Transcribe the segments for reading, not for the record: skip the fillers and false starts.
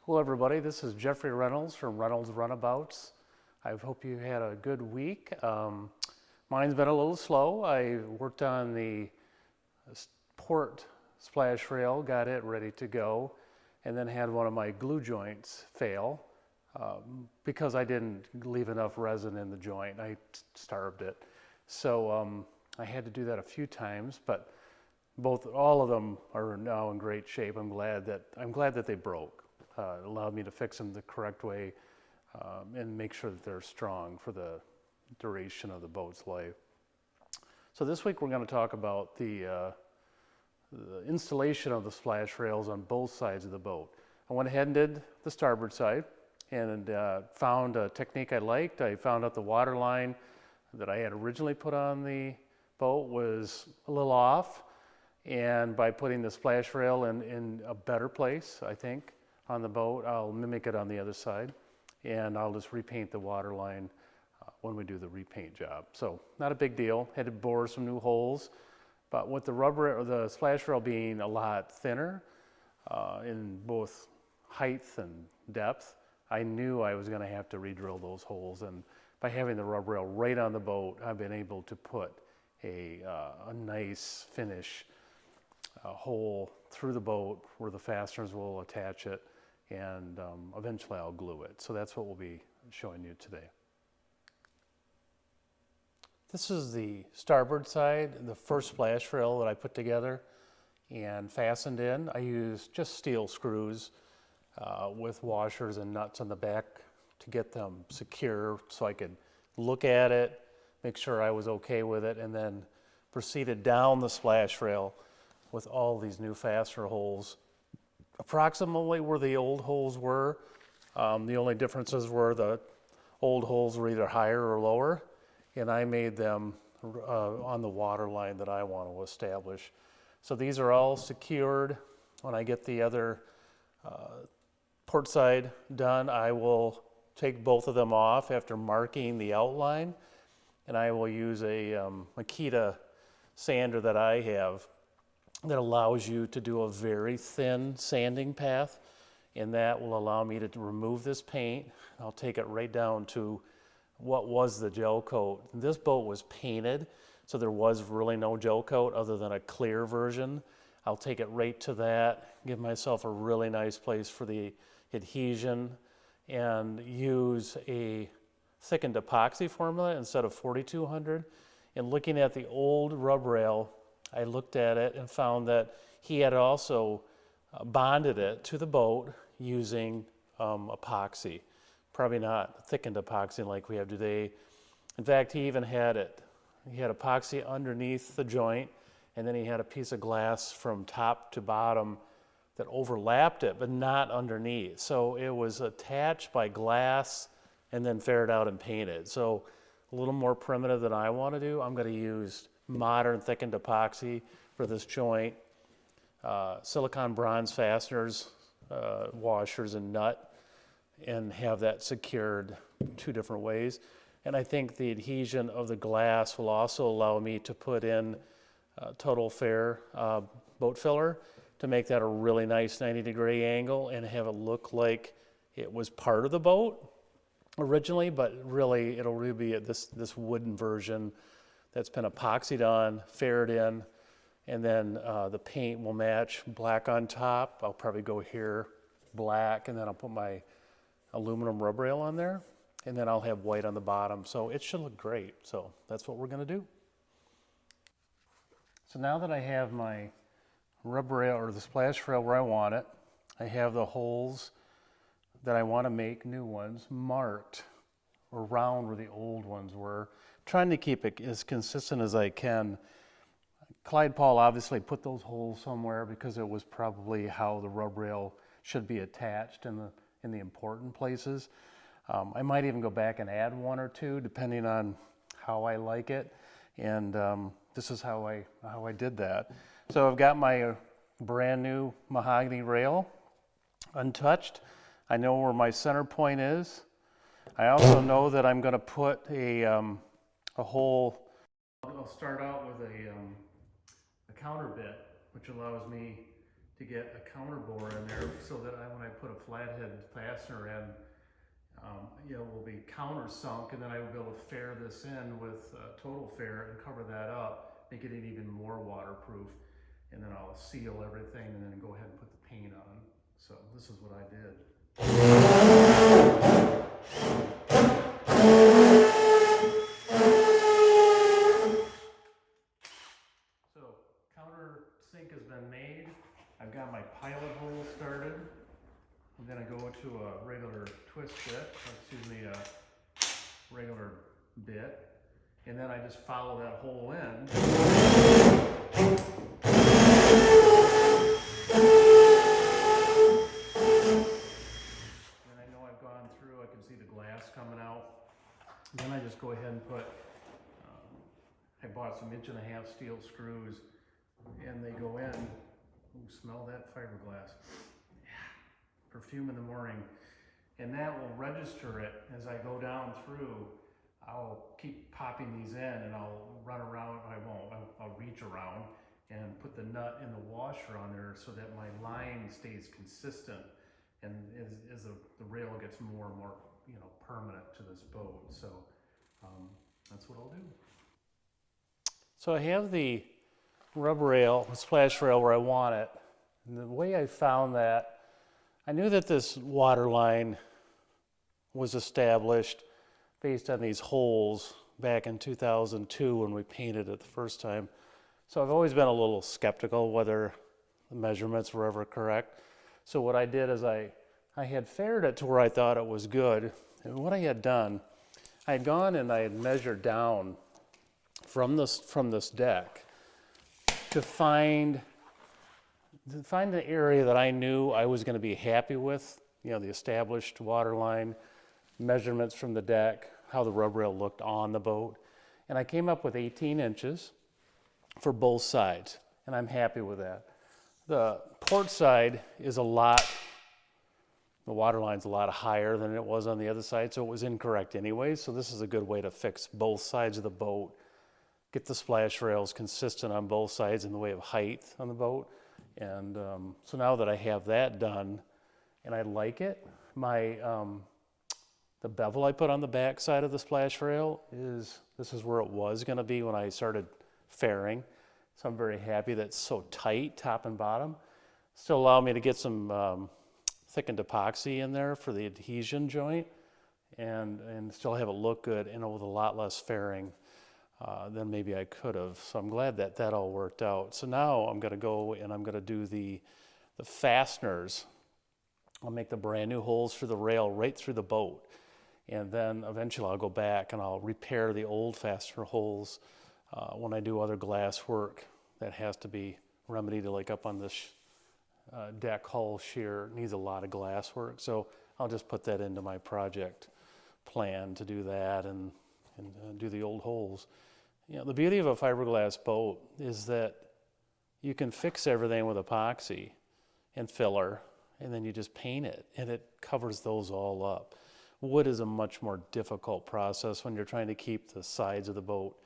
Hello everybody, this is Jeffrey Reynolds from Reynolds Runabouts. I hope you had a good week. Mine's been a little slow. I worked on the port splash rail, got it ready to go, and then had one of my glue joints fail because I didn't leave enough resin in the joint. I starved it. So I had to do that a few times, but all of them are now in great shape. I'm glad that they broke. It allowed me to fix them the correct way and make sure that they're strong for the duration of the boat's life. So this week we're going to talk about the installation of the splash rails on both sides of the boat. I went ahead and did the starboard side and found a technique I liked. I found out the water line that I had originally put on the boat was a little off, and by putting the splash rail in a better place, I think, on the boat, I'll mimic it on the other side, and I'll just repaint the water line when we do the repaint job. So not a big deal. Had to bore some new holes, but with the rubber or the splash rail being a lot thinner in both height and depth, I knew I was going to have to re-drill those holes. And by having the rubber rail right on the boat, I've been able to put a nice finish hole through the boat where the fasteners will attach it, and eventually I'll glue it. So that's what we'll be showing you today. This is the starboard side, the first splash rail that I put together and fastened in. I used just steel screws with washers and nuts on the back to get them secure so I could look at it, make sure I was okay with it, and then proceeded down the splash rail with all these new fastener holes, approximately where the old holes were. The only differences were the old holes were either higher or lower, and I made them on the water line that I want to establish. So these are all secured. When I get the other port side done, I will take both of them off after marking the outline, and I will use a Makita sander that I have that allows you to do a very thin sanding path, and that will allow me to remove this paint. I'll take it right down to what was the gel coat. This boat was painted, so there was really no gel coat other than a clear version. I'll take it right to that, give myself a really nice place for the adhesion, and use a thickened epoxy formula instead of 4200. And looking at the old rub rail, I looked at it and found that he had also bonded it to the boat using epoxy. Probably not thickened epoxy like we have today. In fact, he even had it. He had epoxy underneath the joint, and then he had a piece of glass from top to bottom that overlapped it, but not underneath. So it was attached by glass and then faired out and painted. So a little more primitive than I want to do. I'm going to use modern thickened epoxy for this joint, silicone bronze fasteners, washers and nut, and have that secured two different ways. And I think the adhesion of the glass will also allow me to put in TotalFair boat filler to make that a really nice 90-degree angle and have it look like it was part of the boat originally, but really it'll really be this wooden version that's been epoxied on, faired in, and then the paint will match black on top. I'll probably go here black, and then I'll put my aluminum rub rail on there, and then I'll have white on the bottom. So it should look great. So that's what we're going to do. So now that I have my rub rail or the splash rail where I want it, I have the holes that I want to make new ones marked around where the old ones were, trying to keep it as consistent as I can. Clyde Paul obviously put those holes somewhere because it was probably how the rub rail should be attached in the important places. I might even go back and add one or two depending on how I like it, and this is how I did that. So I've got my brand new mahogany rail untouched. I know where my center point is. I also know that I'm going to put a hole. I'll start out with a counter bit, which allows me to get a counter bore in there so that when I put a flathead fastener in, it will be countersunk, and then I will be able to fair this in with TotalFair and cover that up, make it even more waterproof, and then I'll seal everything and then go ahead and put the paint on. So this is what I did. So countersink has been made. I've got my pilot hole started. I'm going to go to a regular twist bit, a regular bit, and then I just follow that hole in. And I know I've gone through, I can see the glass coming out. Then I just go ahead and put, I bought some 1.5" steel screws, and they go in. Ooh, smell that fiberglass. Perfume in the morning, and that will register it as I go down through. I'll keep popping these in, and I'll run around. I'll reach around and put the nut in the washer on there so that my line stays consistent, and as the rail gets more and more permanent to this boat. So that's what I'll do. So I have the rub rail, the splash rail where I want it, and the way I found that, I knew that this water line was established based on these holes back in 2002 when we painted it the first time. So I've always been a little skeptical whether the measurements were ever correct. So what I did is I had faired it to where I thought it was good. And what I had done, I had gone and I had measured down from this deck to find the area that I knew I was going to be happy with, the established water line, measurements from the deck, how the rub rail looked on the boat. And I came up with 18 inches for both sides, and I'm happy with that. The port side is the water line's a lot higher than it was on the other side, so it was incorrect anyway. So this is a good way to fix both sides of the boat, get the splash rails consistent on both sides in the way of height on the boat. And so now that I have that done, and I like it, the bevel I put on the back side of the splash rail this is where it was going to be when I started fairing. So I'm very happy that it's so tight, top and bottom. Still allow me to get some thickened epoxy in there for the adhesion joint, and still have it look good, and with a lot less fairing than maybe I could have. So I'm glad that that all worked out. So now I'm going to go and I'm going to do the fasteners. I'll make the brand new holes for the rail right through the boat. And then eventually I'll go back and I'll repair the old fastener holes when I do other glass work that has to be remedied, like up on this deck hull shear. It needs a lot of glass work. So I'll just put that into my project plan to do that and do the old holes. The beauty of a fiberglass boat is that you can fix everything with epoxy and filler, and then you just paint it, and it covers those all up. Wood is a much more difficult process when you're trying to keep the sides of the boat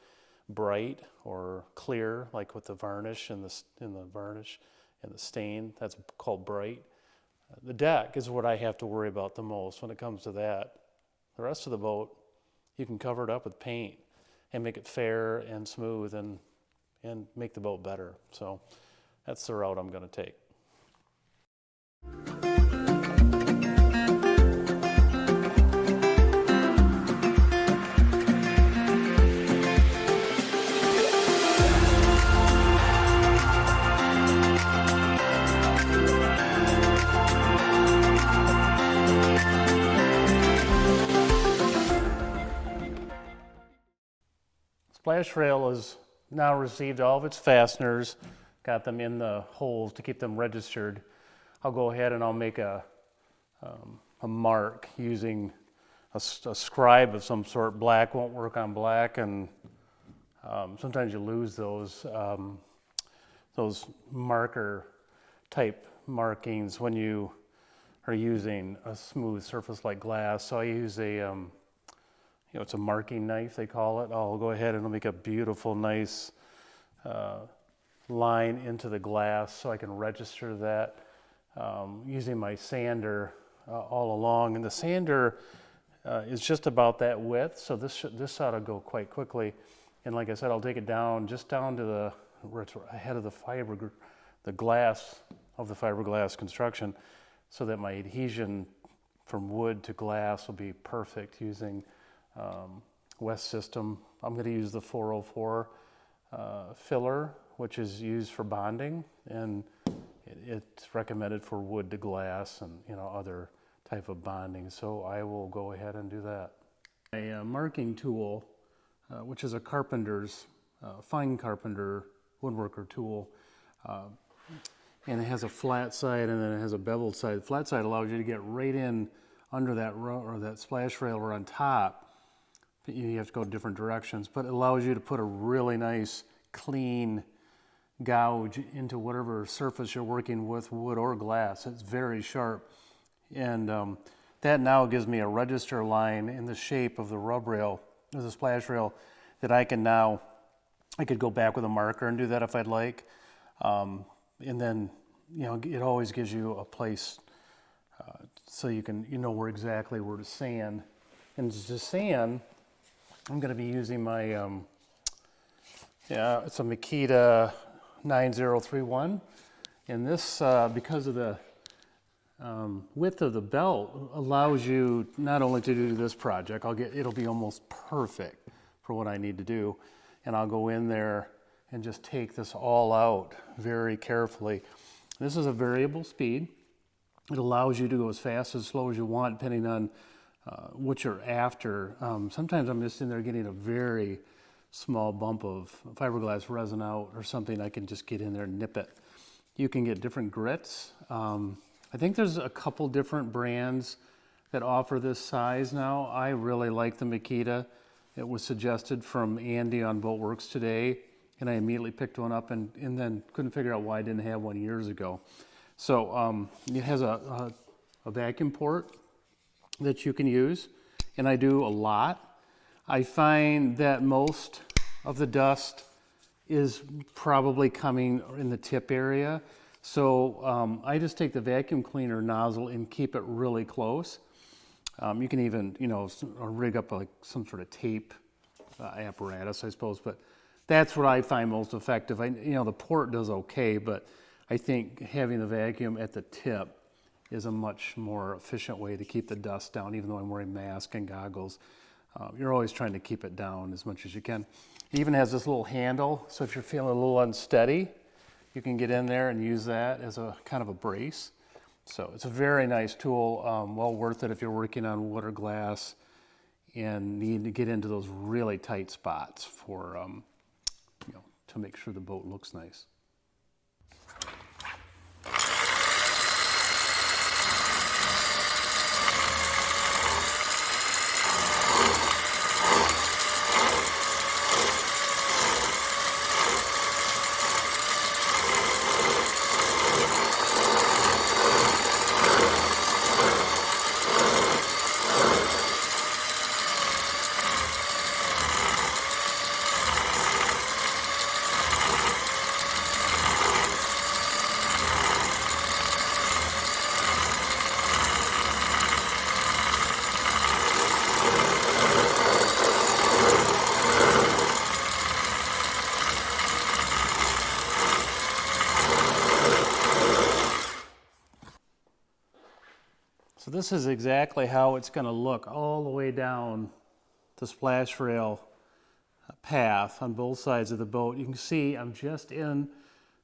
bright or clear, like with the varnish and the varnish and the stain. That's called bright. The deck is what I have to worry about the most when it comes to that. The rest of the boat, you can cover it up with paint and make it fair and smooth and make the boat better. So that's the route I'm going to take. Splash rail has now received all of its fasteners, got them in the holes to keep them registered. I'll go ahead and I'll make a mark using a scribe of some sort. Black won't work on black, and sometimes you lose those marker type markings when you are using a smooth surface like glass. So I use it's a marking knife, they call it. I'll go ahead and I'll make a beautiful, nice line into the glass so I can register that using my sander all along. And the sander is just about that width, so this ought to go quite quickly. And like I said, I'll take it down, just down to where it's ahead of the glass of the fiberglass construction, so that my adhesion from wood to glass will be perfect using West System. I'm going to use the 404 filler, which is used for bonding, and it's recommended for wood to glass and other type of bonding. So I will go ahead and do that. A marking tool, which is a carpenter's, fine carpenter woodworker tool, and it has a flat side and then it has a beveled side. The flat side allows you to get right in under that or that splash rail or on top. You have to go different directions, but it allows you to put a really nice clean gouge into whatever surface you're working with, wood or glass. It's very sharp, and that now gives me a register line in the shape of the rub rail, or the splash rail, that I could go back with a marker and do that if I'd like, and then it always gives you a place so you know exactly where to sand. And to sand, I'm going to be using my it's a Makita 9031, and this because of the width of the belt allows you not only to do this project, it'll be almost perfect for what I need to do, and I'll go in there and just take this all out very carefully. This is a variable speed. It allows you to go as fast as slow as you want, depending on what you're after. Sometimes I'm just in there getting a very small bump of fiberglass resin out or something. I can just get in there and nip it. You can get different grits. I think there's a couple different brands that offer this size now. I really like the Makita. It was suggested from Andy on Boatworks Today, and I immediately picked one up and then couldn't figure out why I didn't have one years ago. So it has a vacuum port that you can use, and I do a lot. I find that most of the dust is probably coming in the tip area, so I just take the vacuum cleaner nozzle and keep it really close. You can even rig up like some sort of tape apparatus, I suppose, but that's what I find most effective. The port does okay, but I think having the vacuum at the tip is a much more efficient way to keep the dust down, even though I'm wearing mask and goggles. You're always trying to keep it down as much as you can. It even has this little handle, so if you're feeling a little unsteady, you can get in there and use that as a kind of a brace. So it's a very nice tool, well worth it if you're working on wood or glass and need to get into those really tight spots for, to make sure the boat looks nice. So this is exactly how it's going to look all the way down the splash rail path on both sides of the boat. You can see I'm just in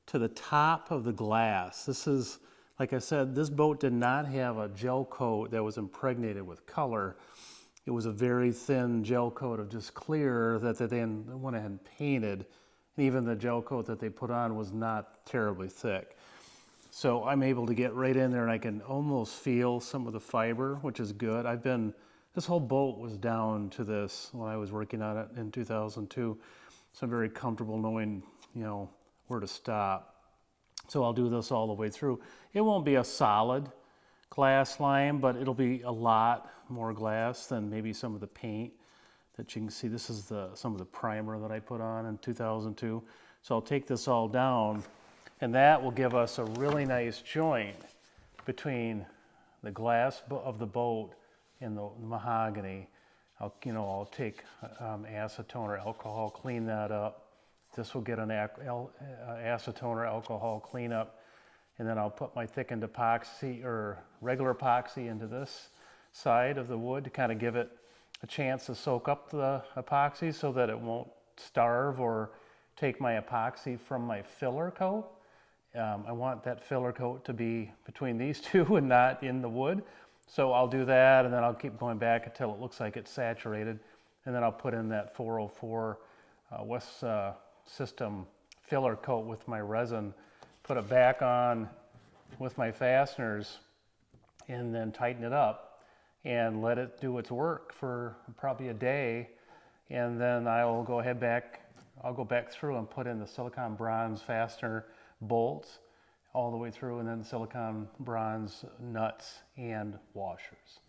to the top of the glass. This is, like I said, this boat did not have a gel coat that was impregnated with color. It was a very thin gel coat of just clear that they then went ahead and painted. And even the gel coat that they put on was not terribly thick. So I'm able to get right in there and I can almost feel some of the fiber, which is good. This whole boat was down to this when I was working on it in 2002. So I'm very comfortable knowing, where to stop. So I'll do this all the way through. It won't be a solid glass line, but it'll be a lot more glass than maybe some of the paint that you can see. This is some of the primer that I put on in 2002. So I'll take this all down, and that will give us a really nice joint between the glass of the boat and the mahogany. I'll take acetone or alcohol, clean that up. This will get an acetone or alcohol cleanup, and then I'll put my thickened epoxy or regular epoxy into this side of the wood to kind of give it a chance to soak up the epoxy so that it won't starve or take my epoxy from my filler coat. I want that filler coat to be between these two and not in the wood. So I'll do that, and then I'll keep going back until it looks like it's saturated. And then I'll put in that 404 West System filler coat with my resin, put it back on with my fasteners, and then tighten it up and let it do its work for probably a day. And then I'll go back through and put in the silicon bronze fastener bolts all the way through, and then silicon bronze nuts and washers.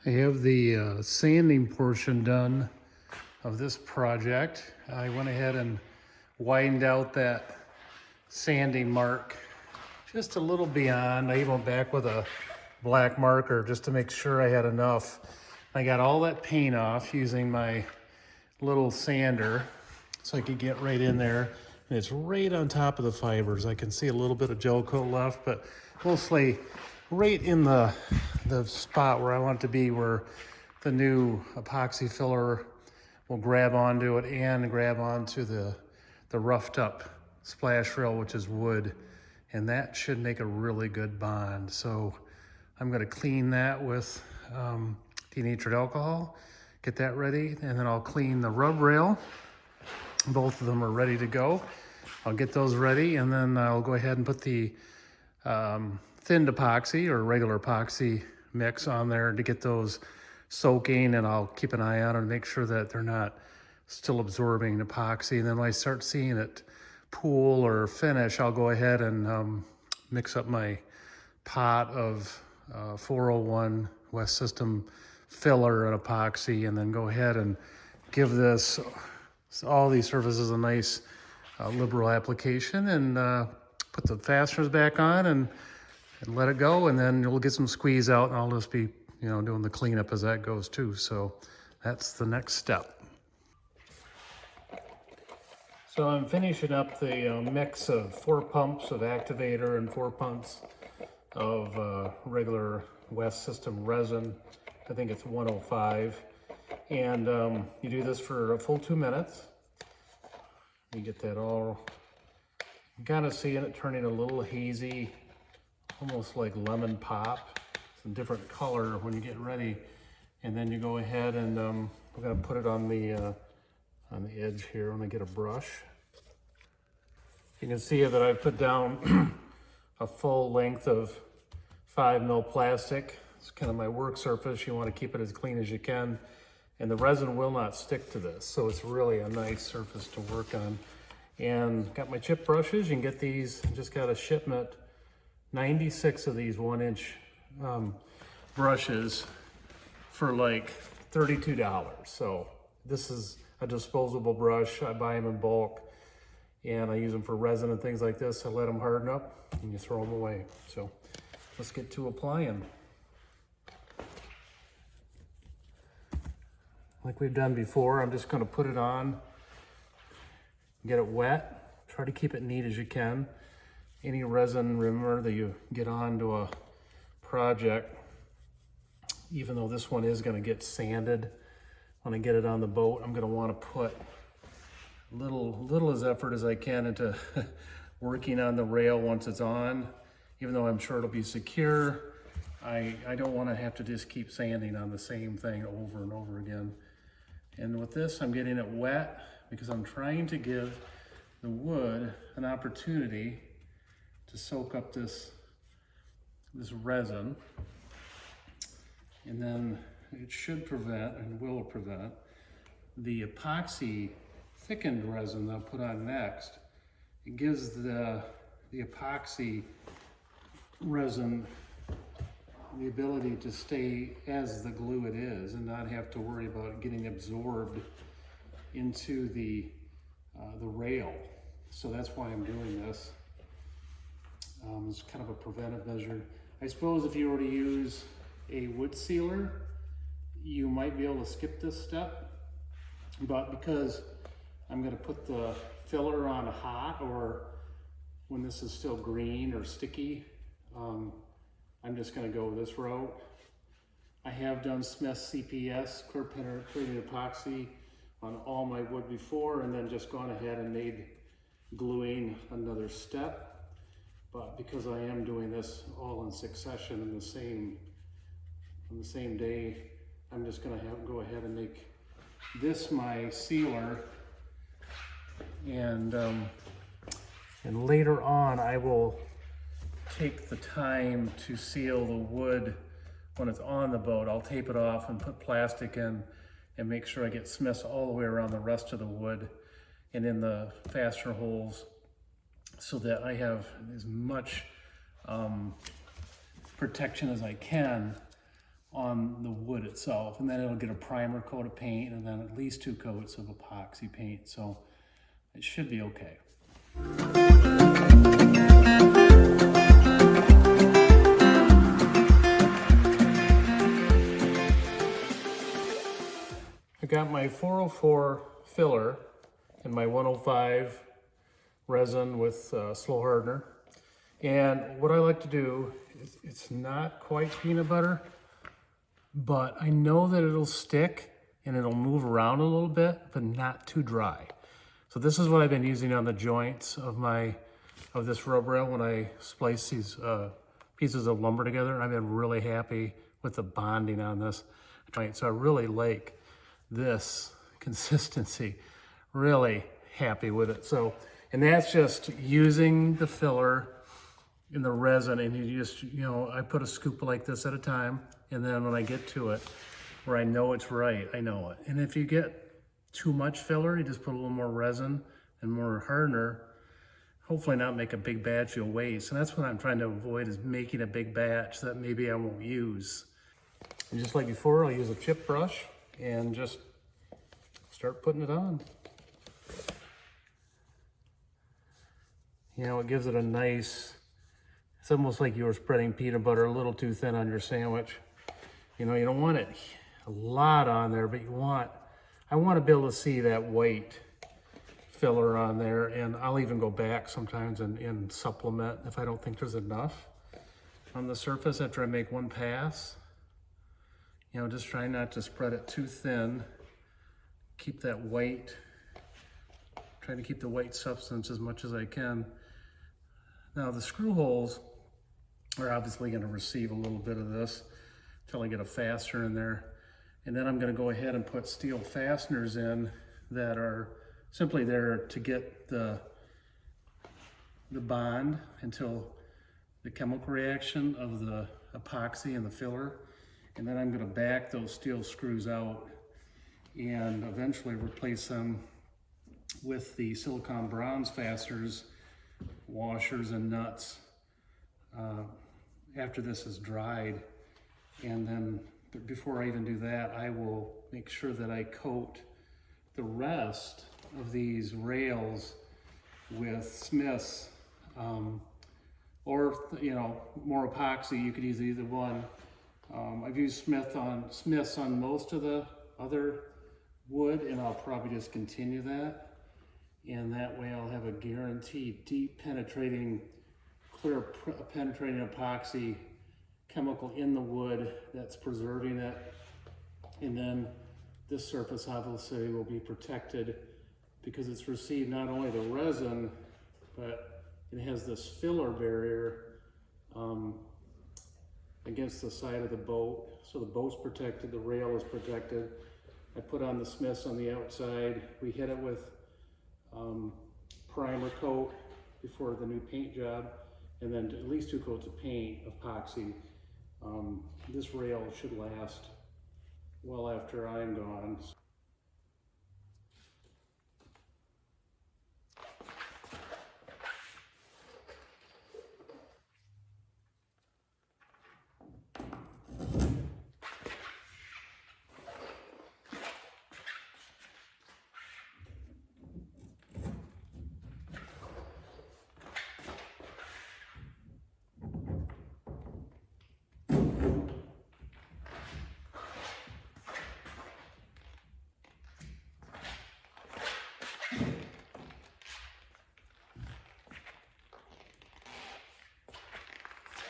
I have the sanding portion done of this project. I went ahead and widened out that sanding mark just a little beyond. I even went back with a black marker just to make sure I had enough. I got all that paint off using my little sander so I could get right in there. And it's right on top of the fibers. I can see a little bit of gel coat left, but mostly right in the spot where I want it to be, where the new epoxy filler will grab onto it and grab onto the roughed up splash rail, which is wood. And that should make a really good bond. So I'm gonna clean that with denatured alcohol, get that ready, and then I'll clean the rub rail. Both of them are ready to go. I'll get those ready, and then I'll go ahead and put the thinned epoxy or regular epoxy mix on there to get those soaking, and I'll keep an eye on and make sure that they're not still absorbing epoxy. And then when I start seeing it pool or finish, I'll go ahead and mix up my pot of 401 West System filler and epoxy, and then go ahead and give this all these surfaces a nice liberal application, and put the fasteners back on and let it go, and then we'll get some squeeze out, and I'll just be doing the cleanup as that goes too. So that's the next step. So I'm finishing up the mix of 4 pumps of activator and 4 pumps of regular West System resin. I think it's 105. And you do this for a full 2 minutes. You get that all, you kind of seeing it turning a little hazy, almost like lemon pop. It's a different color when you get ready. And then you go ahead and we're gonna put it on the edge here. I'm gonna get a brush. You can see that I've put down a full length of 5mm plastic. It's kind of my work surface. You want to keep it as clean as you can. And the resin will not stick to this, so it's really a nice surface to work on. And got my chip brushes. You can get these, just got a shipment, 96 of these 1-inch brushes for like $32. So this is a disposable brush. I buy them in bulk, and I use them for resin and things like this. I let them harden up, and you throw them away. So let's get to applying. Like we've done before, I'm just gonna put it on, get it wet, try to keep it neat as you can. Any resin, remember, that you get onto a project, even though this one is gonna get sanded, when I get it on the boat, I'm gonna wanna put little as effort as I can into working on the rail once it's on. Even though I'm sure it'll be secure, I don't wanna have to just keep sanding on the same thing over and over again. And with this, I'm getting it wet because I'm trying to give the wood an opportunity to soak up this resin. And then it should prevent, and will prevent, the epoxy thickened resin that I'll put on next. It gives the epoxy resin the ability to stay as the glue it is and not have to worry about it getting absorbed into the rail. So that's why I'm doing this. It's kind of a preventive measure. I suppose if you were to use a wood sealer, you might be able to skip this step, but because I'm going to put the filler on hot or when this is still green or sticky, I'm just going to go this route. I have done Smith's CPS, clear penetrating epoxy, on all my wood before, and then just gone ahead and made gluing another step. But because I am doing this all in succession on the same day, I'm just going to go ahead and make this my sealer, and later on I will take the time to seal the wood when it's on the boat. I'll tape it off and put plastic in and make sure I get Smiths all the way around the rest of the wood and in the fastener holes so that I have as much protection as I can on the wood itself. And then it'll get a primer coat of paint and then at least 2 coats of epoxy paint. So it should be okay. I got my 404 filler and my 105 resin with slow hardener. And what I like to do is, it's not quite peanut butter, but I know that it'll stick and it'll move around a little bit, but not too dry. So this is what I've been using on the joints of this rub rail when I splice these pieces of lumber together. And I've been really happy with the bonding on this joint. So I really like this consistency, really happy with it. So, and that's just using the filler in the resin, and you just, I put a scoop like this at a time, and then when I get to it where I know it's right, I know it. And if you get too much filler, you just put a little more resin and more hardener, hopefully not make a big batch you'll waste. And that's what I'm trying to avoid, is making a big batch that maybe I won't use. And just like before, I'll use a chip brush and just start putting it on. It gives it a nice, it's almost like you were spreading peanut butter a little too thin on your sandwich. You don't want it a lot on there, but I want to be able to see that white filler on there, and I'll even go back sometimes and supplement if I don't think there's enough on the surface after I make one pass. Just try not to spread it too thin. Keep that white, try to keep the white substance as much as I can. Now the screw holes are obviously going to receive a little bit of this until I get a fastener in there. And then I'm going to go ahead and put steel fasteners in that are simply there to get the bond until the chemical reaction of the epoxy and the filler. And then I'm going to back those steel screws out and eventually replace them with the silicone bronze fasteners, washers, and nuts after this is dried. And then before I even do that, I will make sure that I coat the rest of these rails with Smith's or more epoxy. You could use either one. I've used Smith's on most of the other wood, and I'll probably just continue that. And that way I'll have a guaranteed deep penetrating, clear penetrating epoxy chemical in the wood that's preserving it. And then this surface obviously will be protected because it's received not only the resin, but it has this filler barrier against the side of the boat. So the boat's protected, the rail is protected, I put on the Smiths on the outside. We hit it with primer coat before the new paint job, and then at least 2 coats of paint, epoxy. This rail should last well after I'm gone.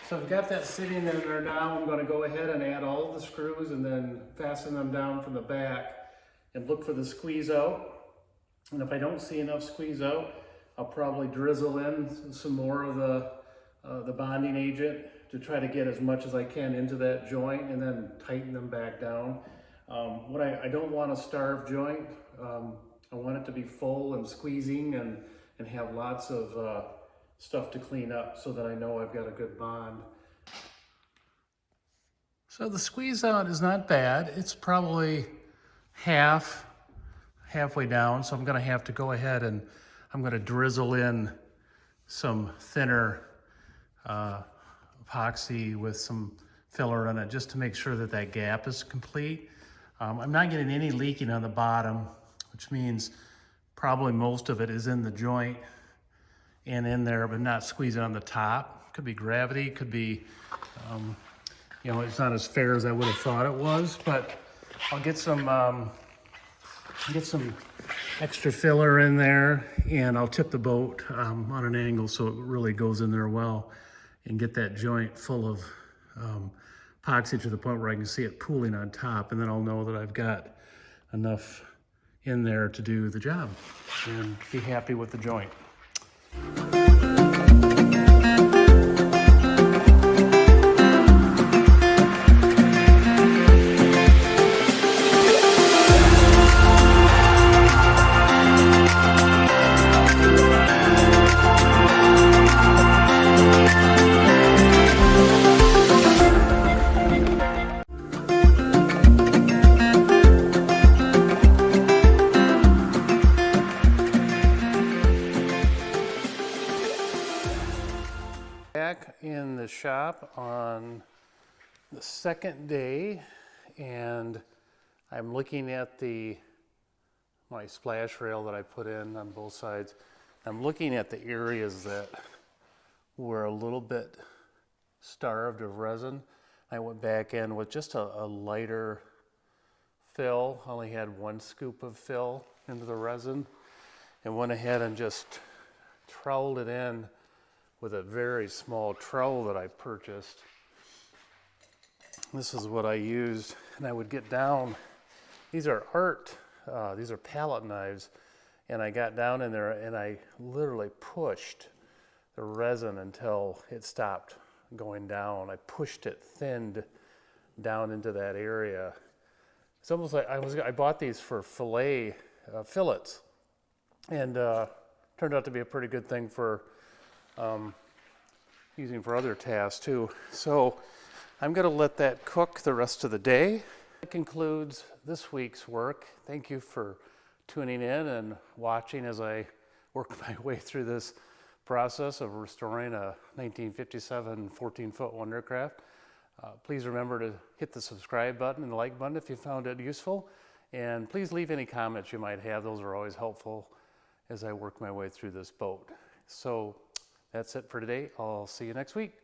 So I've got that sitting in there now. I'm going to go ahead and add all of the screws and then fasten them down from the back and look for the squeeze out. And if I don't see enough squeeze out, I'll probably drizzle in some more of the bonding agent to try to get as much as I can into that joint and then tighten them back down. I don't want a starved joint. I want it to be full and squeezing and have lots of stuff to clean up so that I know I've got a good bond. So the squeeze out is not bad. It's probably halfway down. So I'm gonna have to go ahead and I'm gonna drizzle in some thinner epoxy with some filler in it just to make sure that that gap is complete. I'm not getting any leaking on the bottom, which means probably most of it is in the joint and in there, but not squeezing on the top. Could be gravity, could be, it's not as fair as I would have thought it was, but I'll get some extra filler in there and I'll tip the boat on an angle so it really goes in there well and get that joint full of epoxy to the point where I can see it pooling on top, and then I'll know that I've got enough in there to do the job and be happy with the joint. Back in the shop on the second day, and I'm looking at my splash rail that I put in on both sides. I'm looking at the areas that were a little bit starved of resin. I went back in with just a lighter fill. I only had 1 scoop of fill into the resin and went ahead and just troweled it in with a very small trowel that I purchased. This is what I used, and I would get down. These are palette knives, and I got down in there and I literally pushed the resin until it stopped going down. I pushed it thinned down into that area. It's almost like I bought these for fillets, and turned out to be a pretty good thing for using for other tasks too. So I'm going to let that cook the rest of the day. That concludes this week's work. Thank you for tuning in and watching as I work my way through this process of restoring a 1957 14-foot Wondercraft. Please remember to hit the subscribe button and the like button if you found it useful. And please leave any comments you might have. Those are always helpful as I work my way through this boat. So that's it for today. I'll see you next week.